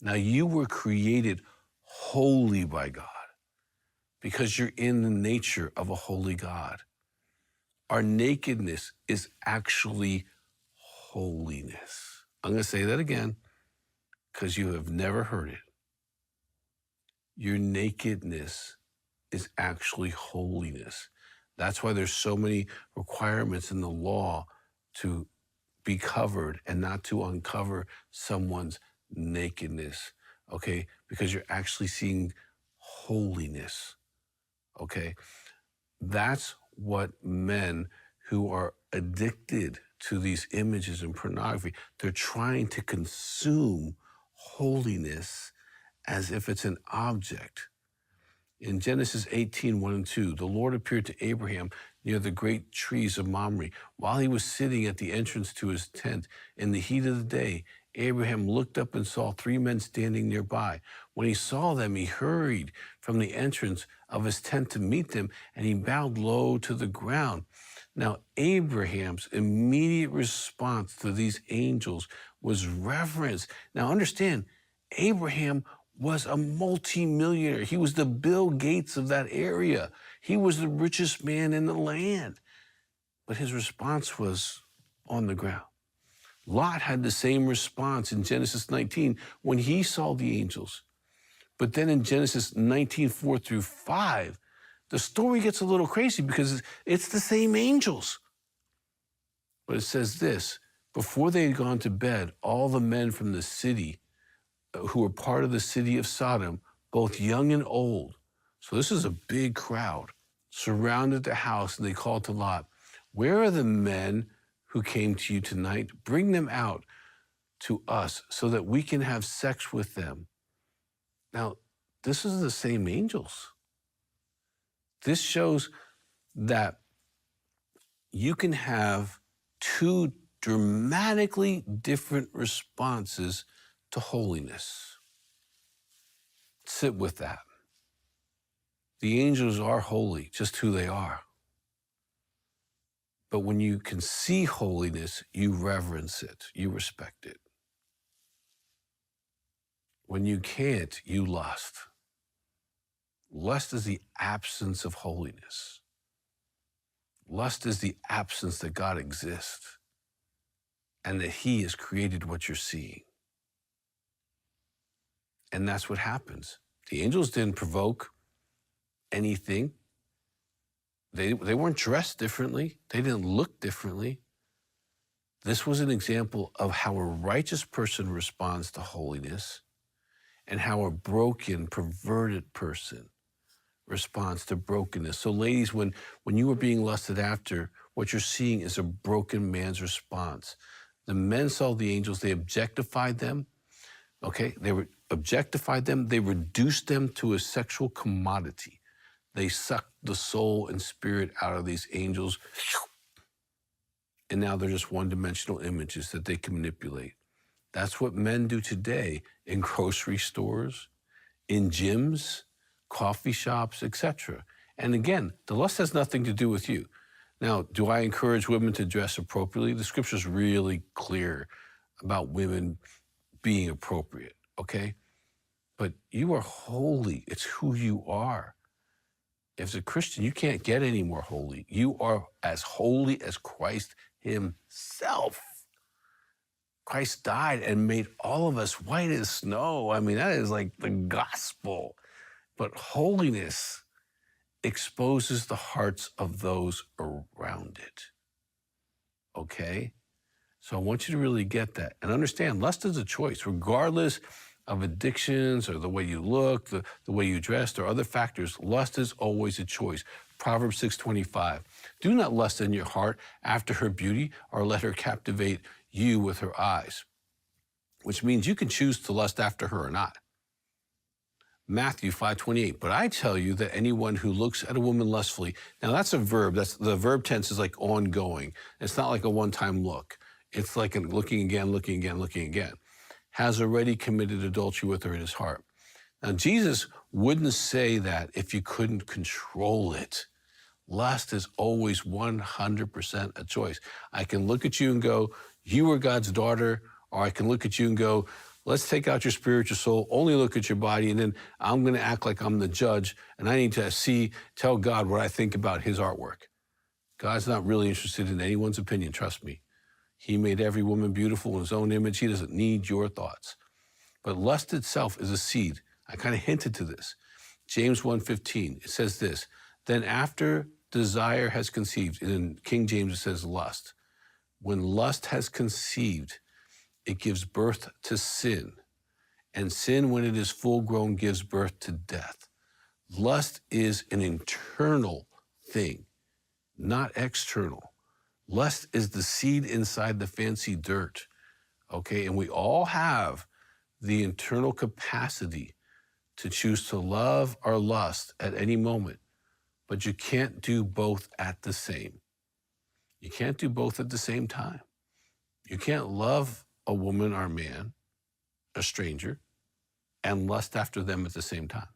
Now you were created holy by God because you're in the nature of a holy God. Our nakedness is actually holiness. I'm going to say that again because you have never heard it. Your nakedness is actually holiness. That's why there's so many requirements in the law to be covered and not to uncover someone's nakedness, okay? Because you're actually seeing holiness, okay? That's what men who are addicted to these images and pornography, they're trying to consume holiness as if it's an object. In Genesis 18, 1 and 2, the Lord appeared to Abraham near the great trees of Mamre while he was sitting at the entrance to his tent. In the heat of the day, Abraham looked up and saw 3 men standing nearby. When he saw them, he hurried from the entrance of his tent to meet them, and he bowed low to the ground. Now, Abraham's immediate response to these angels was reverence. Now, understand, Abraham was a multimillionaire. He was the Bill Gates of that area. He was the richest man in the land. But his response was on the ground. Lot had the same response in Genesis 19 when he saw the angels. But then in Genesis 19, 4 through 5, the story gets a little crazy because it's the same angels. But it says this: before they had gone to bed, all the men from the city who were part of the city of Sodom, both young and old, so this is a big crowd, surrounded the house, and they called to Lot, "Where are the men who came to you tonight? Bring them out to us so that we can have sex with them." Now, this is the same angels. This shows that you can have 2 dramatically different responses to holiness. Sit with that. The angels are holy, just who they are. But when you can see holiness, you reverence it, you respect it. When you can't, you lust. Lust is the absence of holiness. Lust is the absence that God exists and that He has created what you're seeing. And that's what happens. The angels didn't provoke anything. They weren't dressed differently. They didn't look differently. This was an example of how a righteous person responds to holiness and how a broken, perverted person responds to brokenness. So ladies, when you are being lusted after, what you're seeing is a broken man's response. The men saw the angels, they objectified them, okay? They objectified them, they reduced them to a sexual commodity. They sucked the soul and spirit out of these angels, and now they're just one-dimensional images that they can manipulate. That's what men do today in grocery stores, in gyms, coffee shops, etc. And again, the lust has nothing to do with you. Now, do I encourage women to dress appropriately? The scripture's really clear about women being appropriate, okay? But you are holy. It's who you are. As a Christian, you can't get any more holy. You are as holy as Christ Himself. Christ died and made all of us white as snow. I mean, that is like the gospel. But holiness exposes the hearts of those around it, okay? So I want you to really get that and understand lust is a choice, regardless of addictions or the way you look, the way you dressed or other factors. Lust is always a choice. Proverbs 6:25, do not lust in your heart after her beauty or let her captivate you with her eyes, which means you can choose to lust after her or not. Matthew 5:28, but I tell you that anyone who looks at a woman lustfully, now that's a verb, that's the verb tense is like ongoing. It's not like a one-time look. It's like a looking again, looking again, looking again. Has already committed adultery with her in his heart. Now Jesus wouldn't say that if you couldn't control it. Lust is always 100% a choice. I can look at you and go, you are God's daughter, or I can look at you and go, Let's take out your spiritual soul, only look at your body, and then I'm going to act like I'm the judge, and I need to tell God what I think about his artwork. God's not really interested in anyone's opinion, trust me. He made every woman beautiful in his own image. He doesn't need your thoughts. But lust itself is a seed. I kind of hinted to this. James 1:15, it says this, then after desire has conceived, in King James it says lust. When lust has conceived, it gives birth to sin. And sin, when it is full grown, gives birth to death. Lust is an internal thing, not external. Lust is the seed inside the fancy dirt, okay? And we all have the internal capacity to choose to love or lust at any moment, but you can't do both at the same. You can't do both at the same time. You can't love a woman or a man, a stranger, and lust after them at the same time.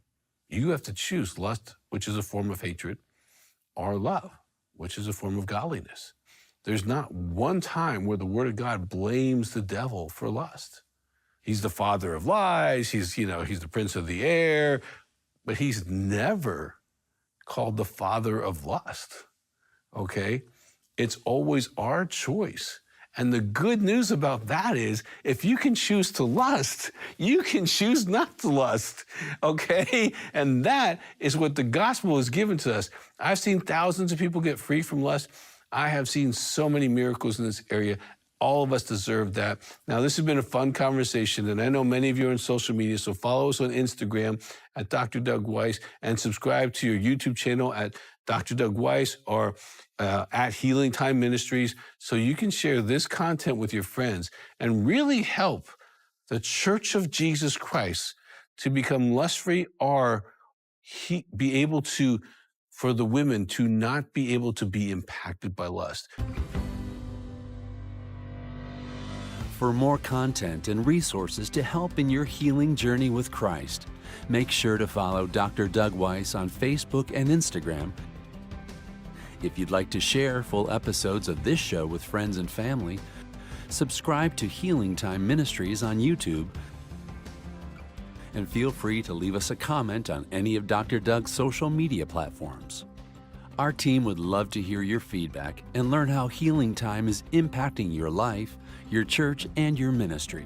You have to choose lust, which is a form of hatred, or love, which is a form of godliness. There's not one time where the Word of God blames the devil for lust. He's the father of lies, he's the prince of the air, but he's never called the father of lust, okay? It's always our choice. And the good news about that is, if you can choose to lust, you can choose not to lust, okay? And that is what the gospel has given to us. I've seen thousands of people get free from lust. I have seen so many miracles in this area. All of us deserve that. Now, this has been a fun conversation, and I know many of you are on social media, so follow us on Instagram at Dr. Doug Weiss and subscribe to your YouTube channel at Dr. Doug Weiss or at Healing Time Ministries, so you can share this content with your friends and really help the Church of Jesus Christ to become lust-free, or be able to, for the women to not be able to be impacted by lust. For more content and resources to help in your healing journey with Christ, make sure to follow Dr. Doug Weiss on Facebook and Instagram. If you'd like to share full episodes of this show with friends and family, subscribe to Healing Time Ministries on YouTube, and feel free to leave us a comment on any of Dr. Doug's social media platforms. Our team would love to hear your feedback and learn how Healing Time is impacting your life, your church, and your ministry.